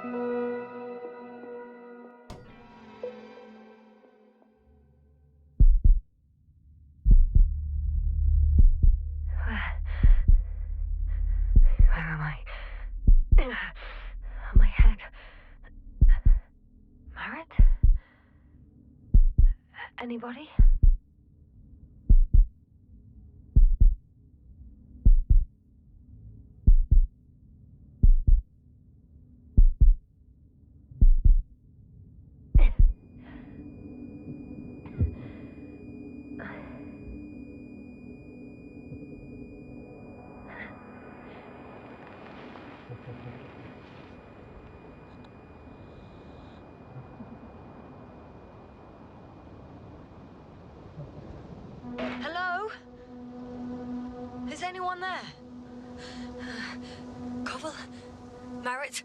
Where am I? My head. Marit? Anybody? Hello? Is anyone there? Koval? Marit?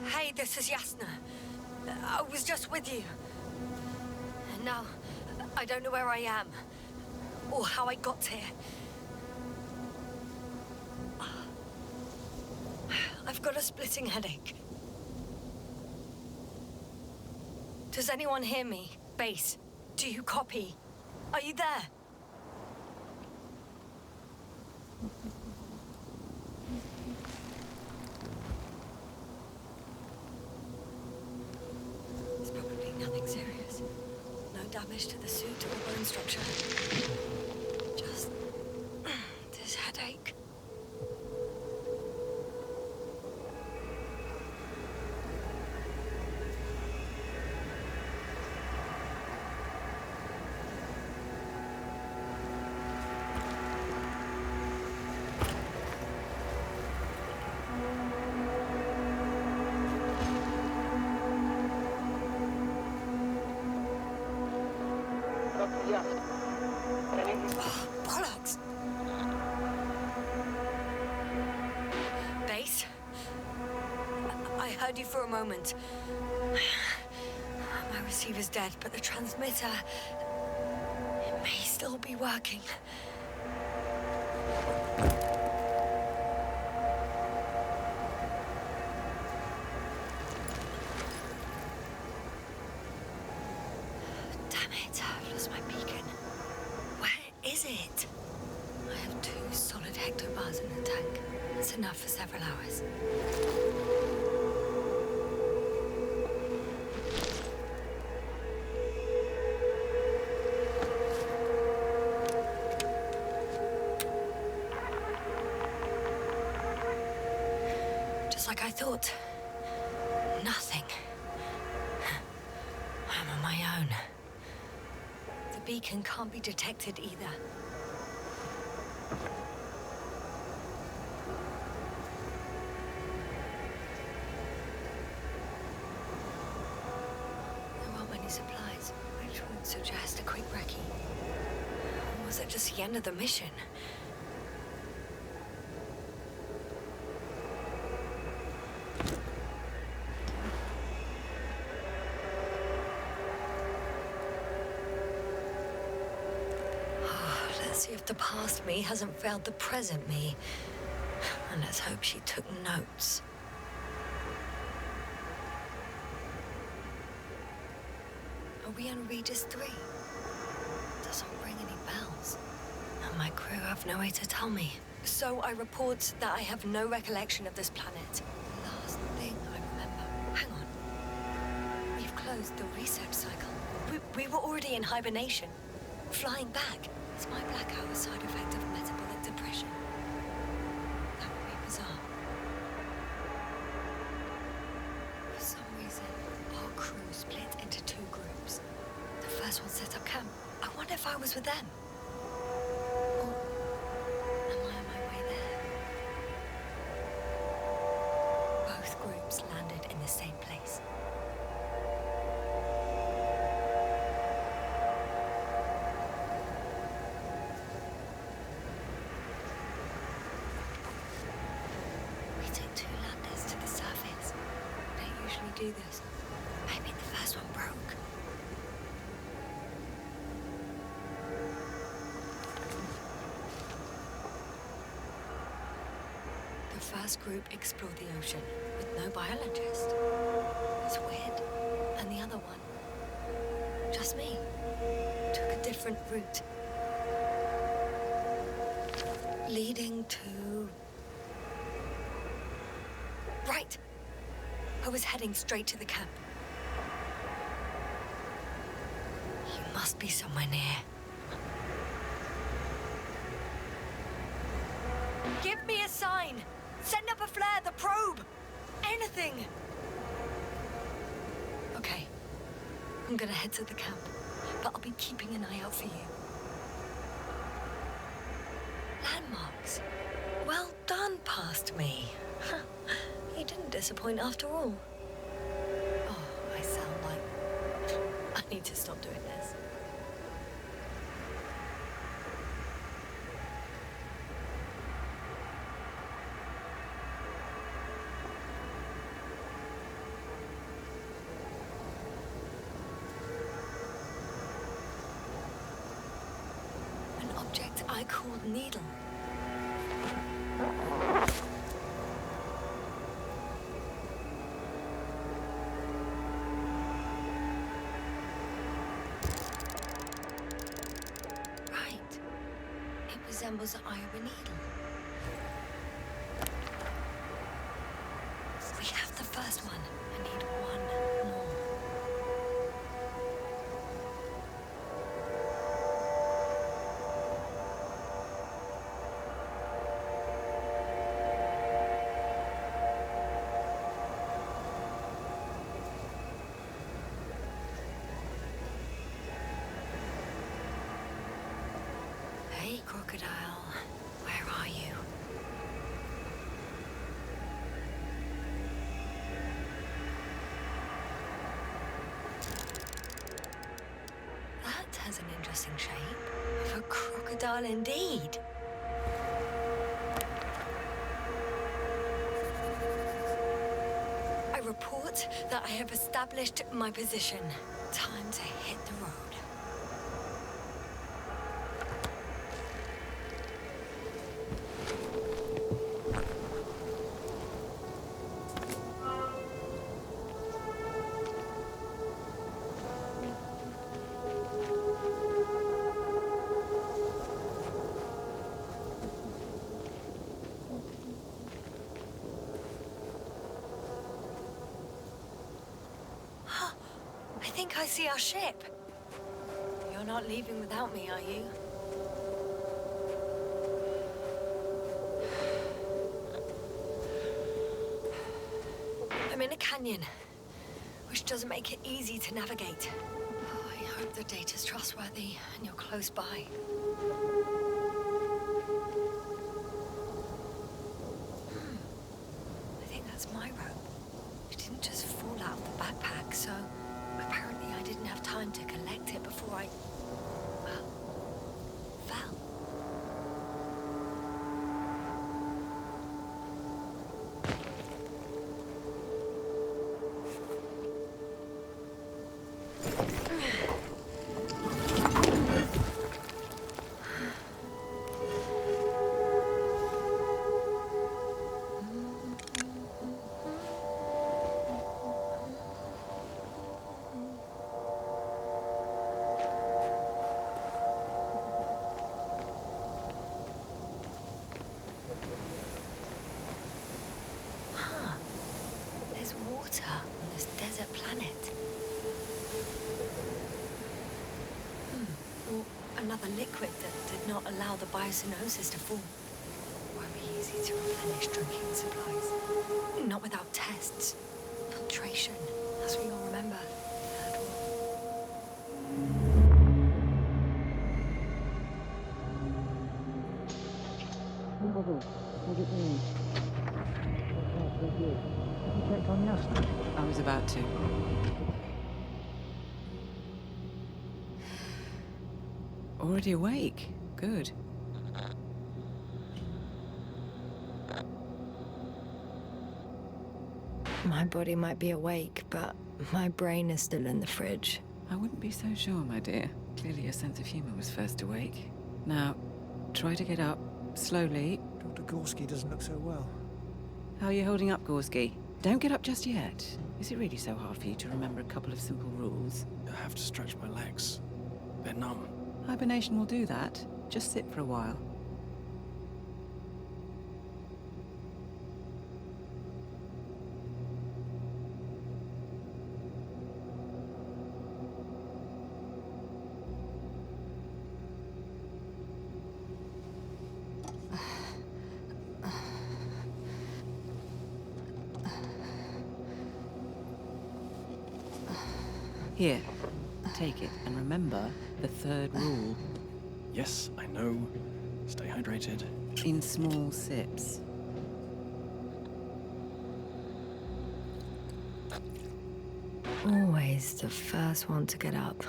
Hey, this is Yasna. I was just with you. And now, I don't know where I am. Or how I got here. I've got a splitting headache. Does anyone hear me? Base, do you copy? Are you there? It's probably nothing serious. No damage to the suit or bone structure. Just this headache. Bollocks! Base? I heard you for a moment. My receiver's dead, but the transmitter... it may still be working. Damn it, I've lost my beacon. Where is it? I have 2 solid hectobars in the tank. It's enough for several hours. Just like I thought. Nothing. I'm on my own. The beacon can't be detected either. There aren't many supplies, which would suggest a quick recce. Or was it just the end of the mission? Let's see if the past me hasn't failed the present me. And let's hope she took notes. Are we on Regis 3? Doesn't ring any bells. And my crew have no way to tell me. So I report that I have no recollection of this planet. The last thing I remember... Hang on. We've closed the research cycle. We were already in hibernation. Flying back. Is my blackout a side effect of metabolic depression? That would be bizarre. For some reason, our crew split into 2 groups. The first one set up camp. I wonder if I was with them. Or am I on my way there? Both groups landed in the same place. Do this. Maybe the first one broke. The first group explored the ocean with no biologist. It's weird. And the other one, just me, took a different route. Leading to... Right! I was heading straight to the camp. You must be somewhere near. Give me a sign! Send up a flare, the probe! Anything! Okay. I'm gonna head to the camp, but I'll be keeping an eye out for you. Landmarks. Well done, past me. You didn't disappoint after all. Oh, I sound like... I need to stop doing this. An object I called Needle. Resembles the eye of a needle. We have the first one. I need one more. Hey, crocodile, where are you? That has an interesting shape. Of a crocodile indeed. I report that I have established my position. Time to hit the road. I think I see our ship. You're not leaving without me, are you? I'm in a canyon, which doesn't make it easy to navigate. Oh, I hope the data's trustworthy and you're close by. I think that's my rope. It didn't just fall out of the backpack, so... Apparently I didn't have time to collect it before I... well, fell. On this desert planet. Or another liquid that did not allow the biocenosis to form. Won't be easy to replenish drinking supplies. Not without tests. Filtration, as we all remember. How's it going? You checked on Yasna? I was about to. Already awake? Good. My body might be awake, but my brain is still in the fridge. I wouldn't be so sure, my dear. Clearly your sense of humor was first awake. Now, try to get up, slowly. Dr. Gorski doesn't look so well. How are you holding up, Gorski? Don't get up just yet. Is it really so hard for you to remember a couple of simple rules? I have to stretch my legs. They're numb. Hibernation will do that. Just sit for a while. Here, take it, and remember the third rule. Yes, I know. Stay hydrated. In small sips. Always the first one to get up.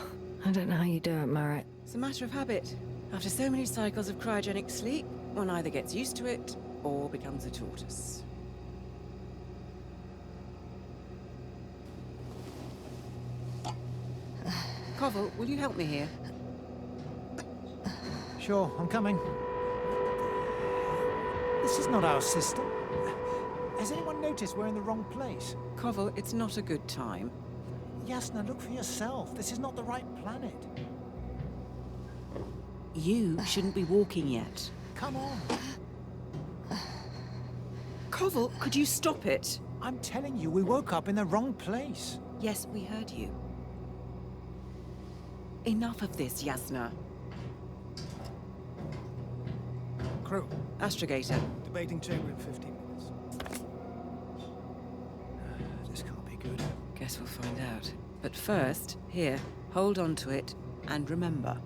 I don't know how you do it, Merritt. It's a matter of habit. After so many cycles of cryogenic sleep, one either gets used to it or becomes a tortoise. Koval, will you help me here? Sure, I'm coming. This is not our system. Has anyone noticed we're in the wrong place? Koval, it's not a good time. Yasna, look for yourself. This is not the right planet. You shouldn't be walking yet. Come on. Koval, could you stop it? I'm telling you, we woke up in the wrong place. Yes, we heard you. Enough of this, Yasna. Crew, Astrogator. debating chamber in 15 minutes. This can't be good. Guess we'll find out. But first, here, hold on to it, and remember.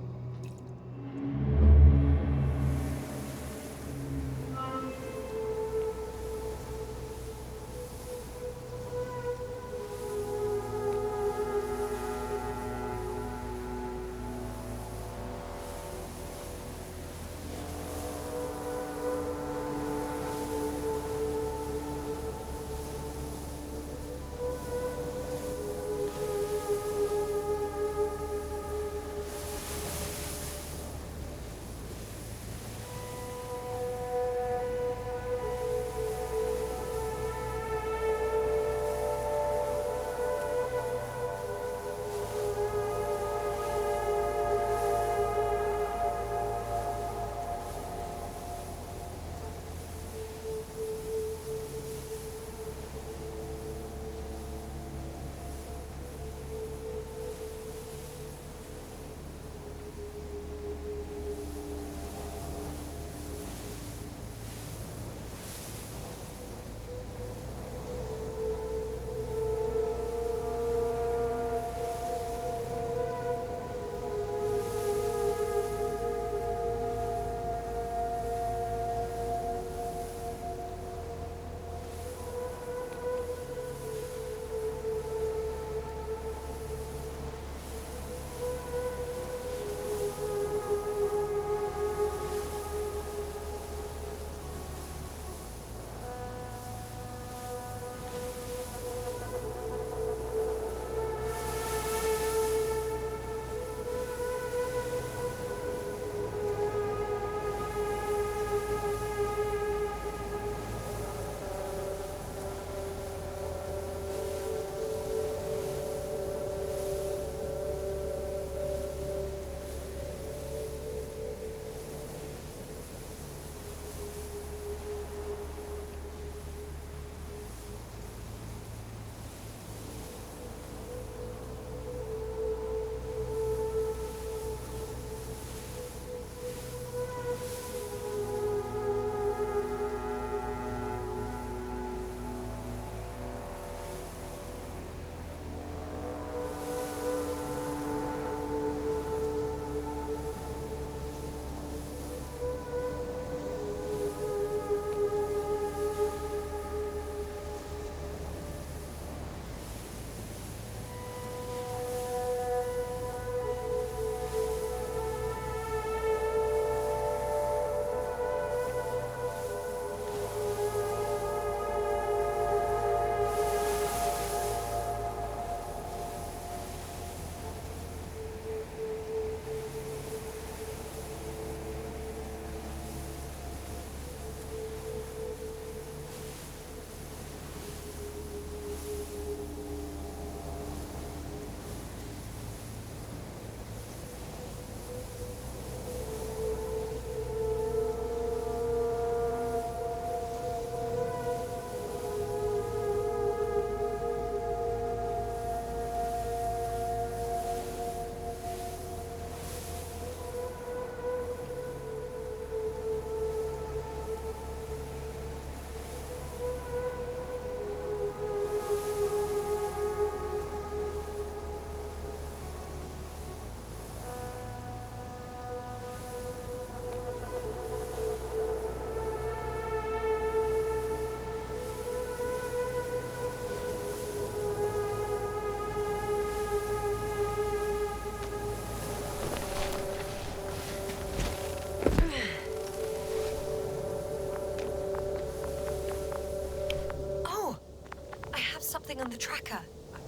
something on the tracker.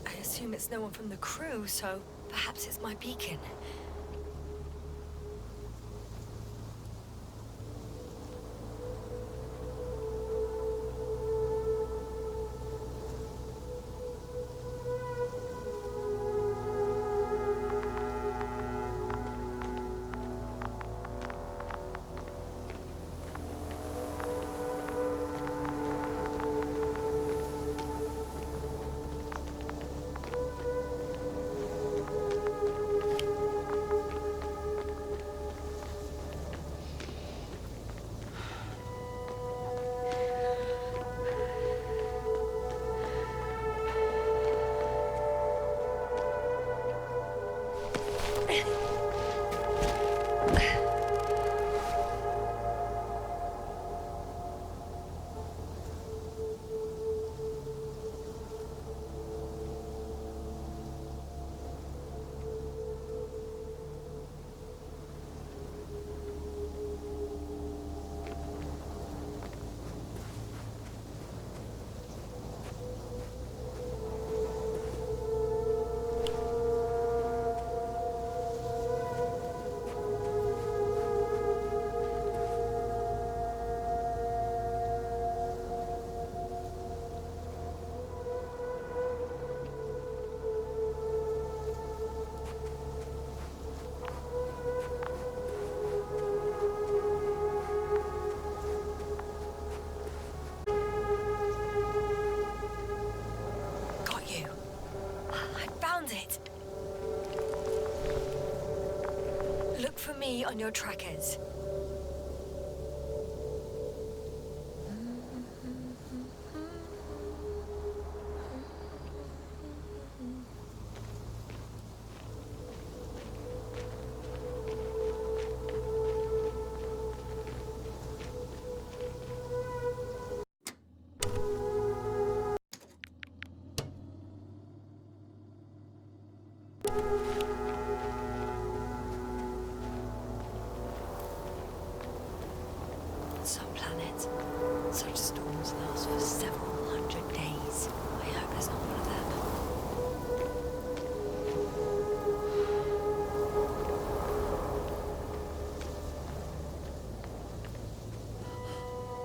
I assume it's no one from the crew, so perhaps it's my beacon. Look for me on your trackers. Some planets, such storms last for several hundred days. I hope it's not one of them.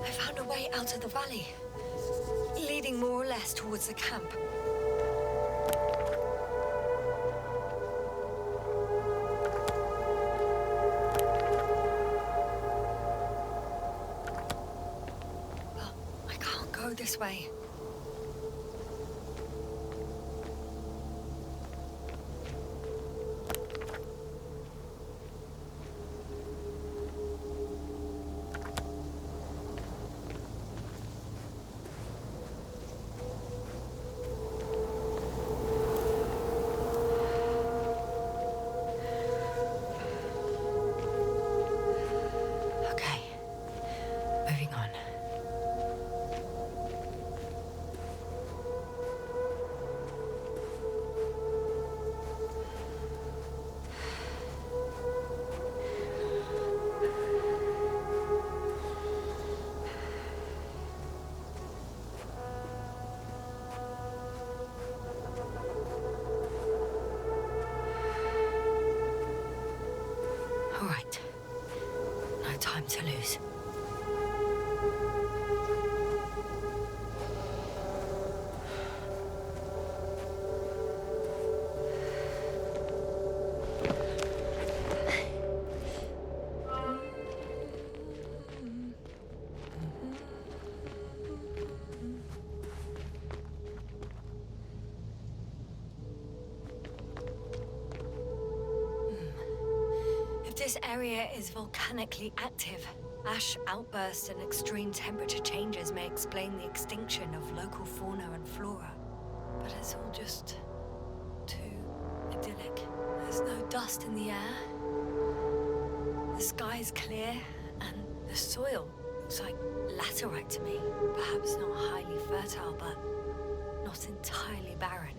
I found a way out of the valley, leading more or less towards the camp. This way. Okay, moving on. All right. No time to lose. This area is volcanically active. Ash outbursts and extreme temperature changes may explain the extinction of local fauna and flora. But it's all just too idyllic. There's no dust in the air. The sky's clear, and the soil looks like laterite to me. Perhaps not highly fertile, but not entirely barren.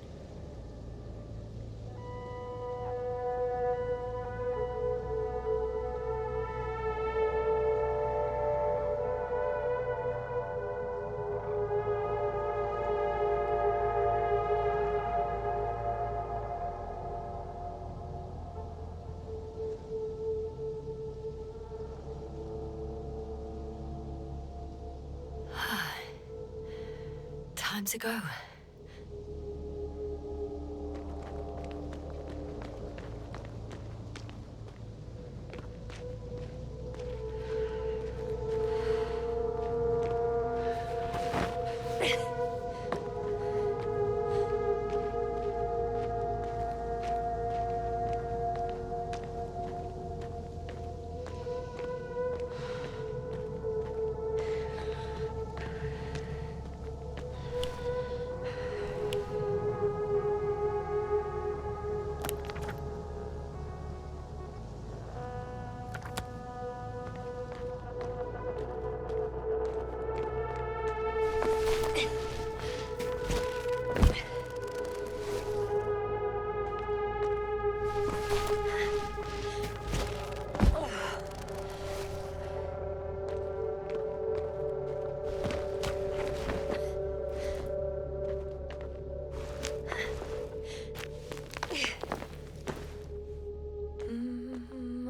Time to go.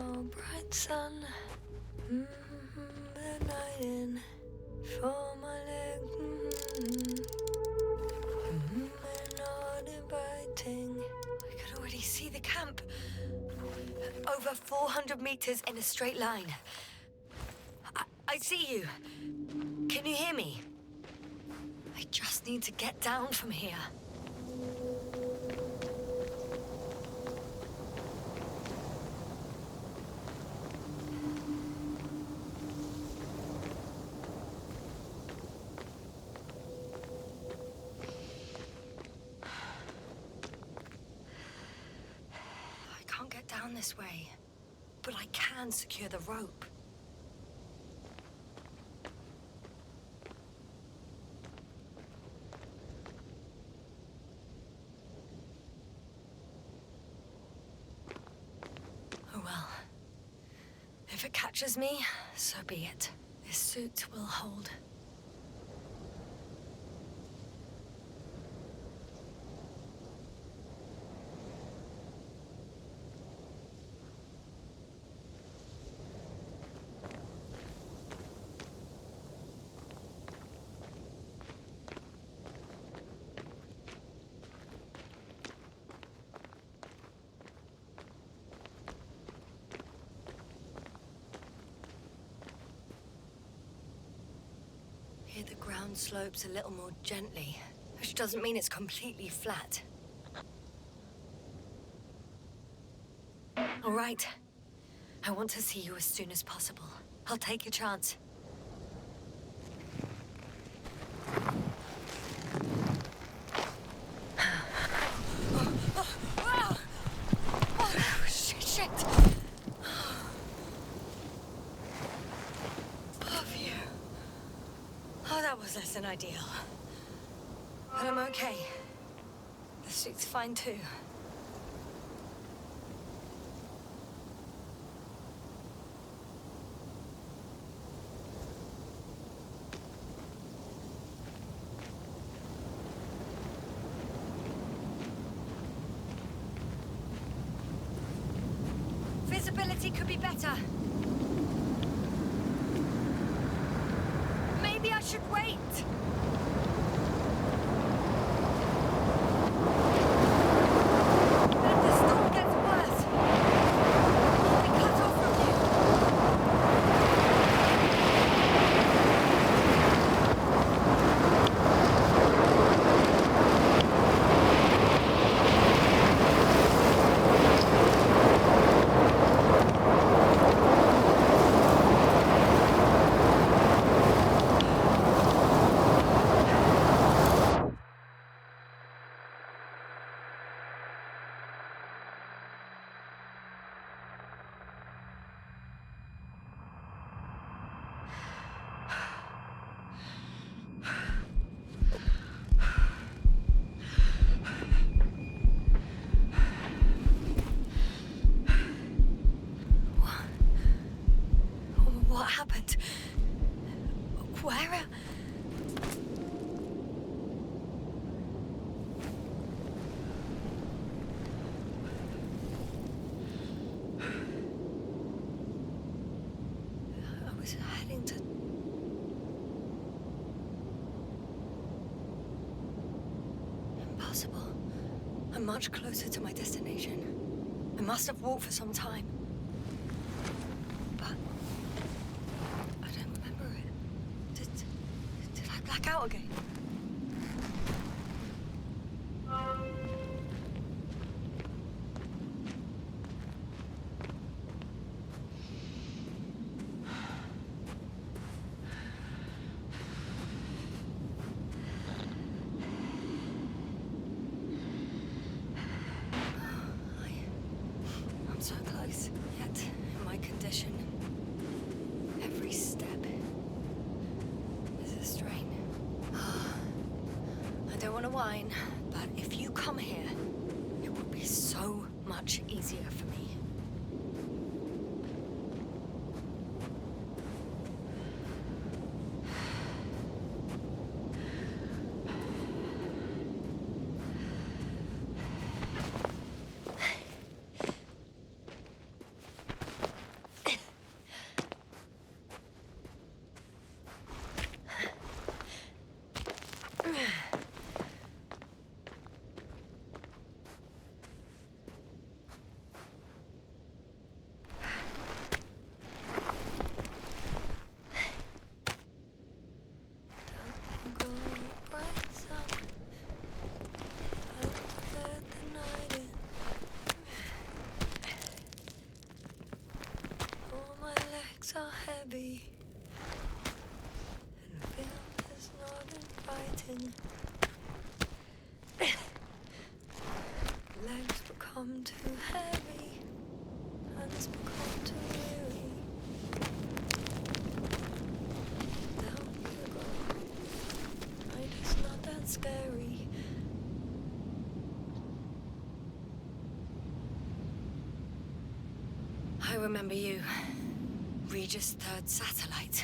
Oh, bright sun, the night in for my leg. Not inviting. I could already see the camp. Over 400 meters in a straight line. I see you. Can you hear me? I just need to get down from here. I can't get down this way, but I can secure the rope. Oh well. If it catches me, so be it. This suit will hold. Here the ground slopes a little more gently, which doesn't mean it's completely flat. All right. I want to see you as soon as possible. I'll take a chance. Oh, shit. Above you. Oh, that was less than ideal. But I'm okay. The suit's fine too. Visibility could be better. Maybe I should wait. If the storm gets worse, I'll be cut off from you. impossible. I'm much closer to my destination. I must have walked for some time. But I don't remember it. Did I black out again? I'm so close, yet in my condition, every step is a strain. I don't want to whine, but if you come here, it would be so much easier for me. Are heavy, and film is not inviting. Legs become too heavy, hands become too weary. Down you go. Night is not that scary. I remember you. Regis' third satellite.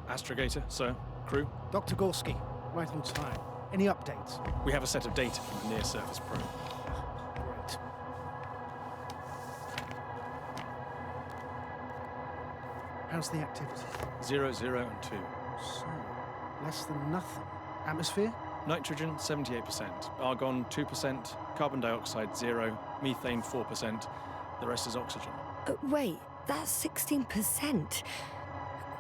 Astrogator, sir. Crew. Dr. Gorski, right on time. Any updates? We have a set of data from the near-surface probe. Great. How's the activity? 0, 0, and 2. So, less than nothing. Atmosphere? Nitrogen, 78%. Argon, 2%. Carbon dioxide, 0. Methane, 4%. The rest is oxygen. Wait, that's 16%.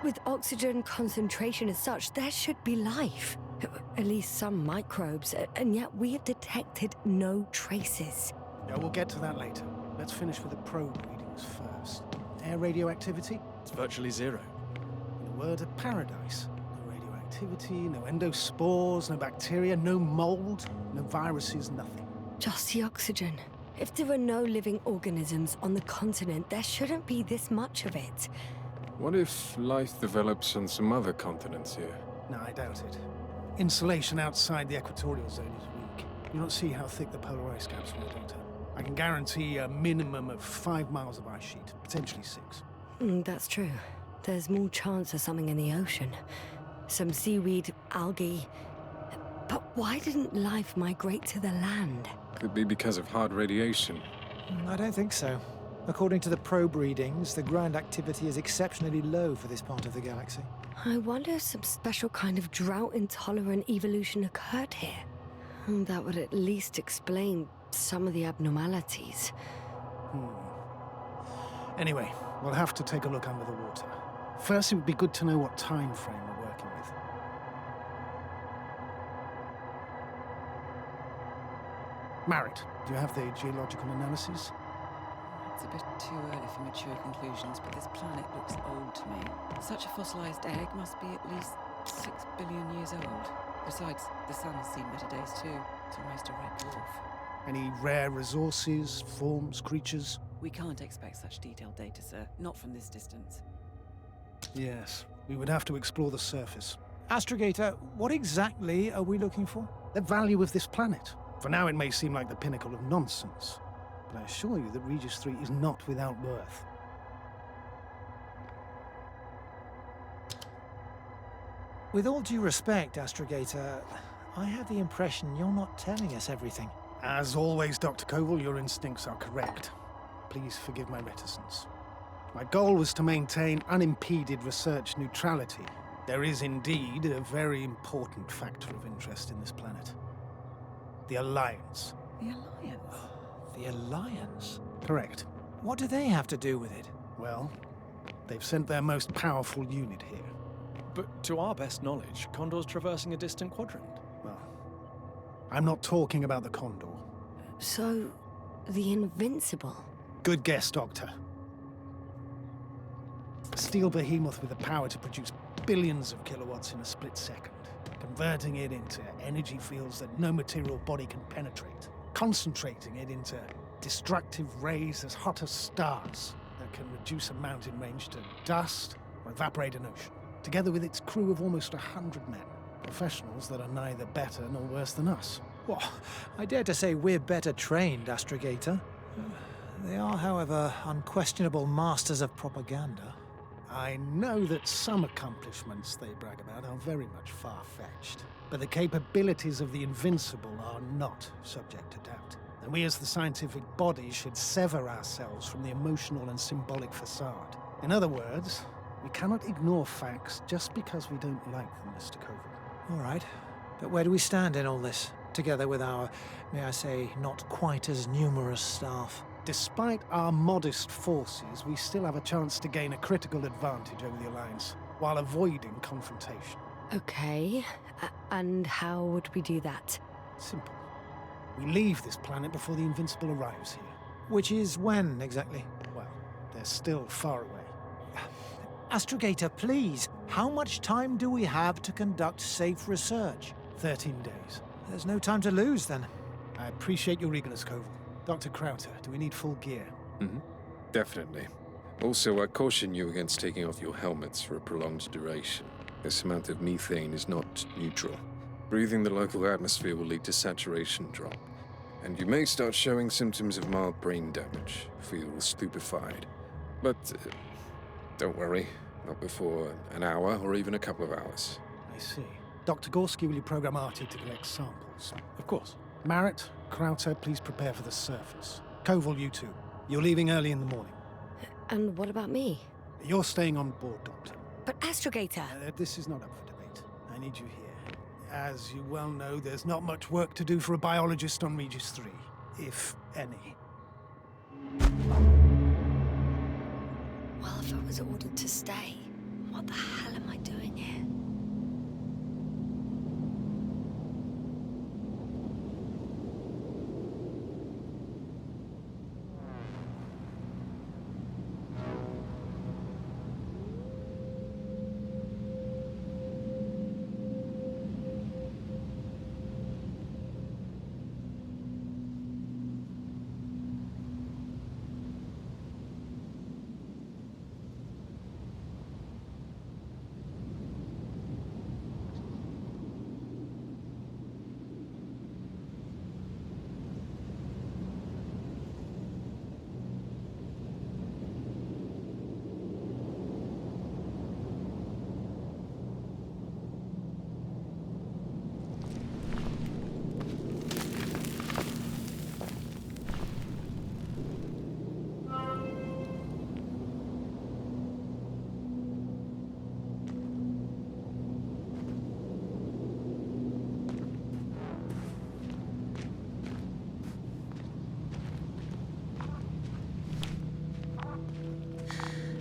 With oxygen concentration as such, there should be life. At least some microbes, and yet we have detected no traces. Yeah, we'll get to that later. Let's finish with the probe readings first. Air radioactivity? It's virtually 0. In a word, a paradise. No radioactivity, no endospores, no bacteria, no mold, no viruses, nothing. Just the oxygen. If there are no living organisms on the continent, there shouldn't be this much of it. What if life develops on some other continents here? No, I doubt it. Insulation outside the equatorial zone is weak. You don't see how thick the polar ice caps were, Doctor. I can guarantee a minimum of 5 miles of ice sheet, potentially 6. That's true. There's more chance of something in the ocean. Some seaweed, algae. But why didn't life migrate to the land? Could be because of hard radiation. I don't think so. According to the probe readings, the ground activity is exceptionally low for this part of the galaxy. I wonder if some special kind of drought-intolerant evolution occurred here. That would at least explain some of the abnormalities. Anyway, we'll have to take a look under the water. First, it would be good to know what time frame we're working with. Marit, do you have the geological analysis? It's a bit too early for mature conclusions, but this planet looks old to me. Such a fossilized egg must be at least 6 billion years old. Besides, the sun has seen better days too. It's almost a red dwarf. Any rare resources, forms, creatures? We can't expect such detailed data, sir. Not from this distance. Yes, we would have to explore the surface. Astrogator, what exactly are we looking for? The value of this planet. For now, it may seem like the pinnacle of nonsense, but I assure you that Regis 3 is not without worth. With all due respect, Astrogator, I have the impression you're not telling us everything. As always, Dr. Koval, your instincts are correct. Please forgive my reticence. My goal was to maintain unimpeded research neutrality. There is indeed a very important factor of interest in this planet. The Alliance. The Alliance? The Alliance? Correct. What do they have to do with it? Well, they've sent their most powerful unit here. But to our best knowledge, Condor's traversing a distant quadrant. Well, I'm not talking about the Condor. So, the Invincible. Good guess, Doctor. A steel behemoth with the power to produce billions of kilowatts in a split second, converting it into energy fields that no material body can penetrate, concentrating it into destructive rays as hot as stars that can reduce a mountain range to dust or evaporate an ocean, together with its crew of almost 100 men, professionals that are neither better nor worse than us. Well, I dare to say we're better trained, Astrogator. They are, however, unquestionable masters of propaganda. I know that some accomplishments they brag about are very much far-fetched, but the capabilities of the Invincible are not subject to doubt. And we as the scientific body should sever ourselves from the emotional and symbolic facade. In other words, we cannot ignore facts just because we don't like them, Mr. Koval. All right, but where do we stand in all this, together with our, may I say, not quite as numerous staff? Despite our modest forces, we still have a chance to gain a critical advantage over the Alliance, while avoiding confrontation. Okay, and how would we do that? Simple. We leave this planet before the Invincible arrives here. Which is when, exactly? Well, they're still far away. Astrogator, please, how much time do we have to conduct safe research? 13 days. There's no time to lose, then. I appreciate your eagerness, Koval. Dr. Krauter, do we need full gear? Definitely. Also, I caution you against taking off your helmets for a prolonged duration. This amount of methane is not neutral. Breathing the local atmosphere will lead to saturation drop, and you may start showing symptoms of mild brain damage, feel stupefied. But don't worry, not before an hour or even a couple of hours. I see. Dr. Gorski, will you program Artie to collect samples? Of course. Marrett, Krauter, please prepare for the surface. Koval, you too. You're leaving early in the morning. And what about me? You're staying on board, Doctor. But Astrogator... This is not up for debate. I need you here. As you well know, there's not much work to do for a biologist on Regis 3, if any. Well, if I was ordered to stay, what the hell am I doing here?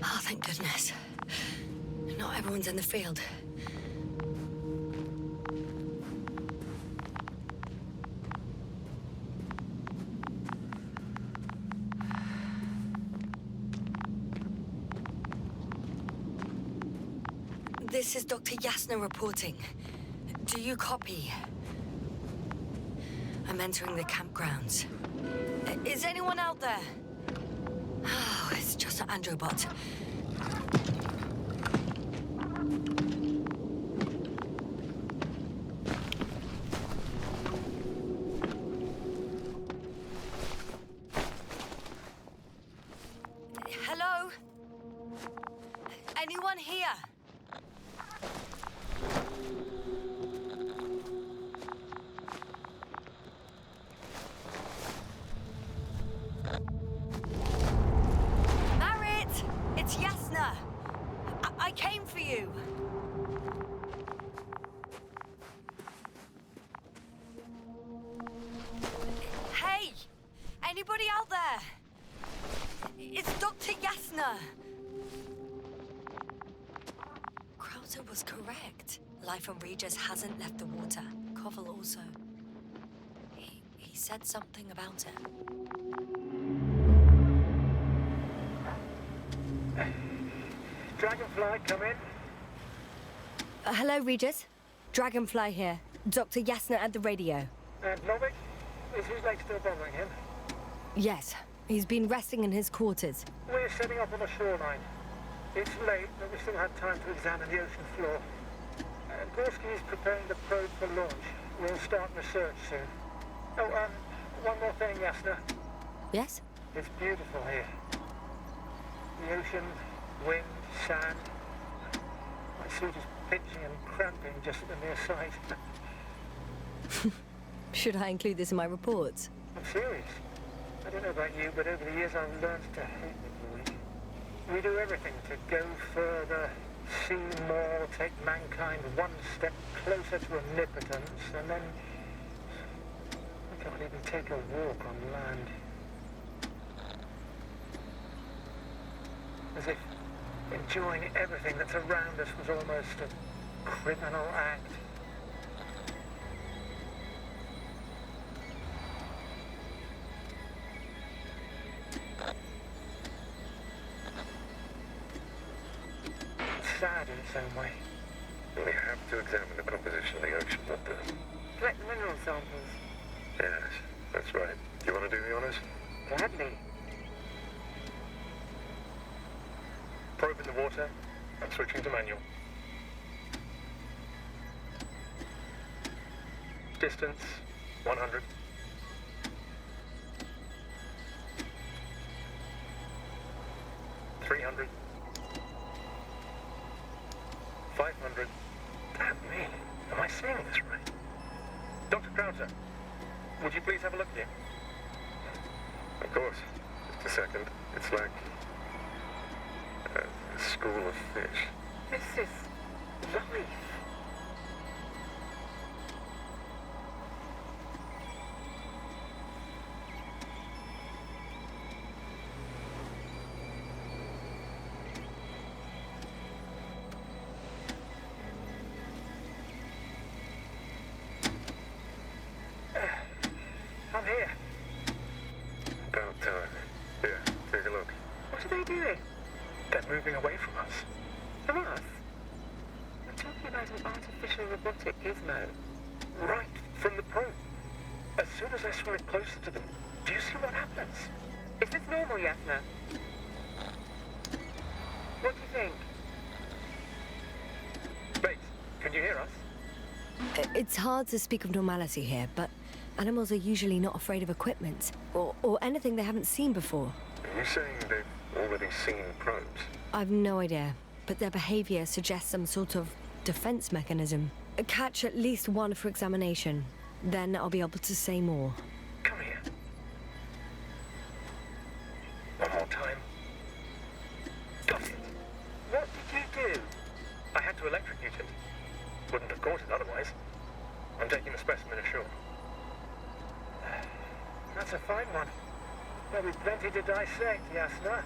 Oh, thank goodness. Not everyone's in the field. This is Dr. Yasna reporting. Do you copy? I'm entering the campgrounds. Is anyone out there? Oh, it's just an Androbot. Hello? Anyone here? Anybody out there? It's Dr. Yasna. Krauser was correct. Life on Regis hasn't left the water. Koval also. He said something about it. Dragonfly, come in. Hello, Regis. Dragonfly here. Dr. Yasna at the radio. And Novik? Is his leg still bothering him? Yes, he's been resting in his quarters. We're setting up on the shoreline. It's late, but we still have time to examine the ocean floor. And Gorski is preparing the probe for launch. We'll start research soon. Oh, one more thing, Yasna. Yes? It's beautiful here. The ocean, wind, sand. My suit is pitching and cramping just at the mere sight. Should I include this in my reports? I'm serious. I don't know about you, but over the years I've learned to hate the void. We do everything to go further, see more, take mankind one step closer to omnipotence, and then we can't even take a walk on land. As if enjoying everything that's around us was almost a criminal act. Sad in its own way. We have to examine the composition of the ocean water. Collect the mineral samples. Yes, that's right. You want to do the honors? Gladly. Probe in the water. I'm switching to manual. Distance, 100. $300. 500. Damn me. Am I seeing this right? Dr. Krauser, would you please have a look here? Of course. Just a second. It's like a school of fish. This is life. I'm here. About time. Here, take a look. What are they doing? They're moving away from us. From us? I'm talking about an artificial robotic gizmo. Right from the probe. As soon as I swim it closer to them, do you see what happens? Is this normal, Yasna? What do you think? Bates, can you hear us? It's hard to speak of normality here, but animals are usually not afraid of equipment or anything they haven't seen before. Are you saying they've already seen probes? I've no idea, but their behavior suggests some sort of defense mechanism. Catch at least one for examination. Then I'll be able to say more. Come here. One more time. Got it. What did you do? I had to electrocute it. Wouldn't have caught it otherwise. I'm taking the specimen ashore. That's a fine one. There'll be plenty to dissect, Yasna.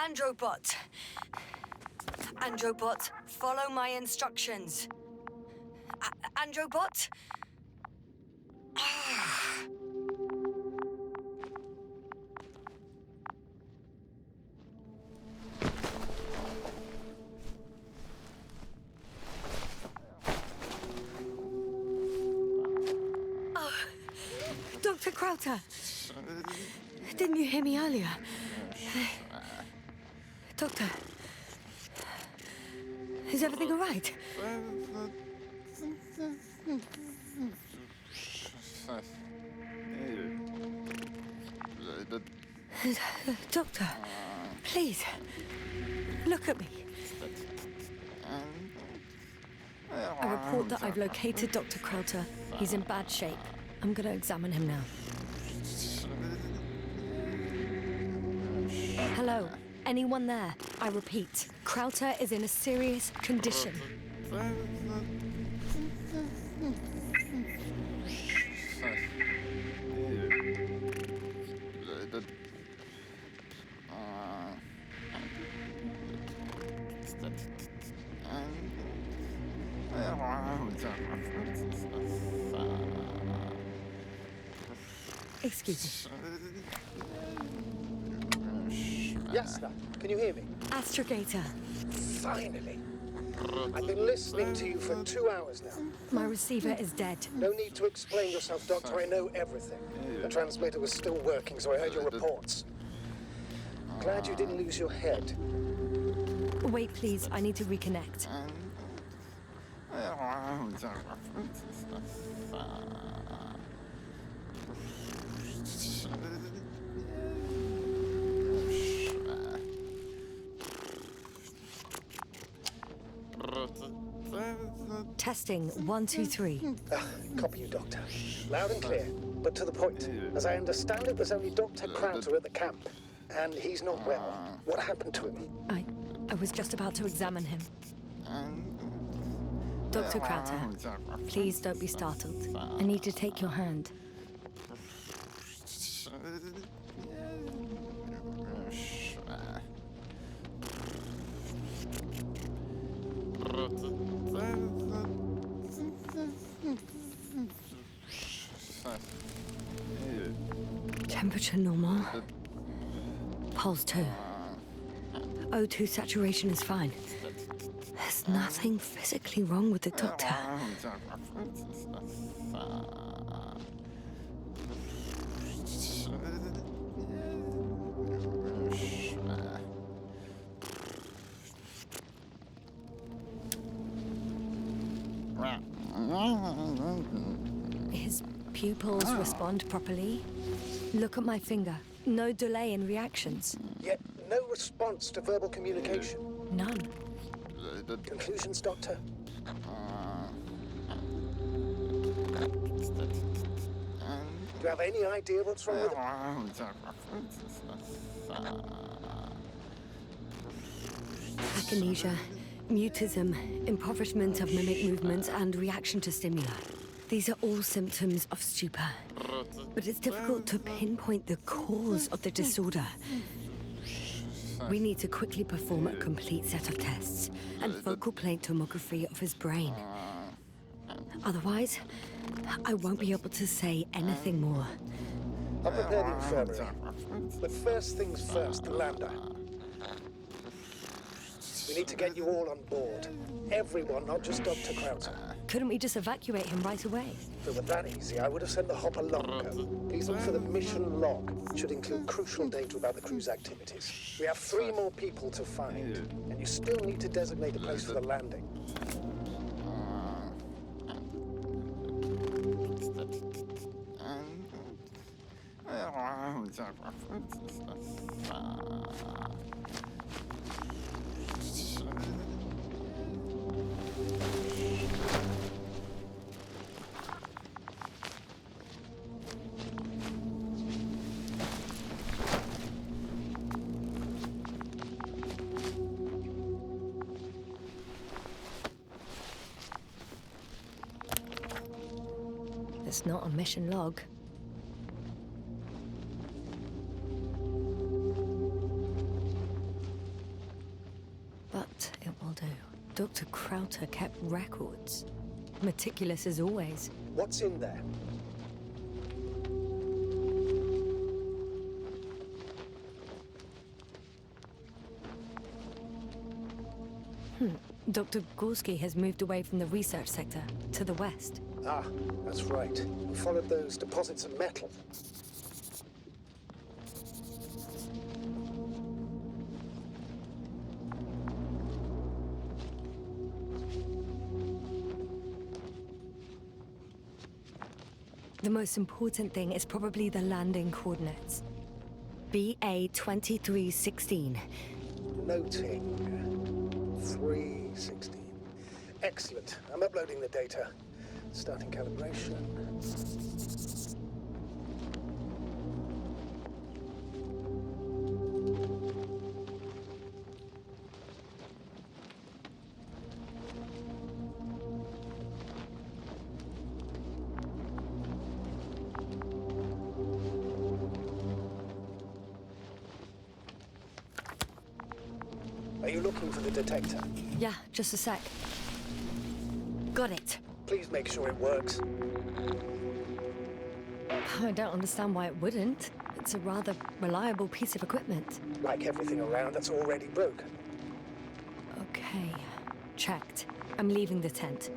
Androbot. Androbot, follow my instructions. Androbot? Dr. Crowther! Didn't you hear me earlier? Doctor? Is everything all right? Doctor, please, look at me. I report that I've located Dr. Crowther. He's in bad shape. I'm gonna examine him now. Hello? Anyone there? I repeat, Crowther is in a serious condition. Excuse me. Yes, sir. Can you hear me? Astrogator, Finally. I've been listening to you for 2 hours now. my receiver is dead. No need to explain yourself, Doctor. I know everything. The transmitter was still working, so I heard your reports. Glad you didn't lose your head. Wait, please. I need to reconnect. Testing 1, 2, 3. Copy you, Doctor. Loud and clear, but to the point. As I understand it, there's only Dr. Crowther at the camp, and he's not well. What happened to him? I was just about to examine him. Dr. Crowther, please don't be startled. I need to take your hand. Temperature normal. Pulse 2. O2 saturation is fine. There's nothing physically wrong with the doctor. His pupils respond properly. Look at my finger. No delay in reactions. Yet no response to verbal communication. None. Conclusions, Doctor? Do you have any idea what's wrong with him? Akinesia, mutism, impoverishment of mimic movements, and reaction to stimuli. These are all symptoms of stupor. But it's difficult to pinpoint the cause of the disorder. We need to quickly perform a complete set of tests and focal plane tomography of his brain. Otherwise, I won't be able to say anything more. I'll prepare the infirmary. But first things first, the lander. We need to get you all on board. Everyone, not just Dr. Crowther. Couldn't we just evacuate him right away? If it were that easy, I would have sent the hopper long ago. Please look for the mission log. It should include crucial data about the crew's activities. We have 3 more people to find, and you still need to designate a place for the landing. It's not a mission log. But it will do. Dr. Crowther kept records. Meticulous as always. What's in there? Dr. Gorski has moved away from the research sector to the west. Ah, that's right. We followed those deposits of metal. The most important thing is probably the landing coordinates. BA 2316. Noting 316. Excellent. I'm uploading the data. Starting calibration. Are you looking for the detector? Yeah, just a sec. Got it. Please make sure it works. I don't understand why it wouldn't. It's a rather reliable piece of equipment. Like everything around that's already broken. Okay, checked. I'm leaving the tent.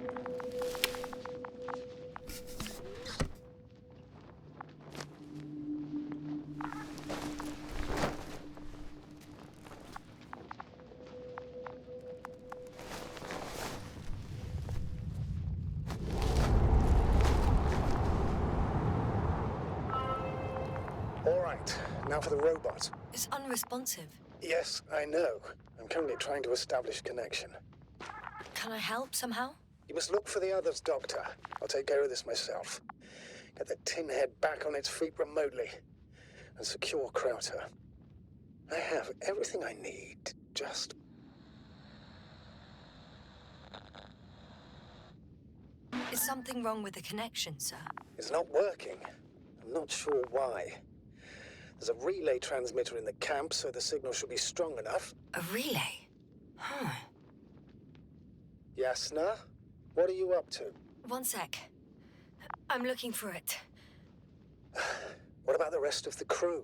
All right, now for the robot. It's unresponsive. Yes, I know. I'm currently trying to establish connection. Can I help somehow? You must look for the others, Doctor. I'll take care of this myself. Get the tin head back on its feet remotely. And secure Krauter. I have everything I need. Just... Is something wrong with the connection, sir? It's not working. I'm not sure why. There's a relay transmitter in the camp, so the signal should be strong enough. A relay? Huh. Yasna? What are you up to? One sec. I'm looking for it. What about the rest of the crew?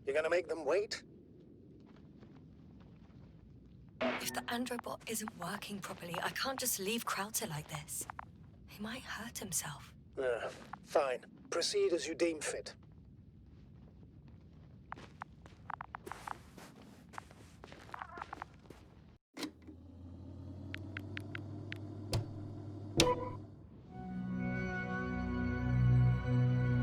You're gonna make them wait? If the Androbot isn't working properly, I can't just leave Krauter like this. He might hurt himself. Fine. Proceed as you deem fit.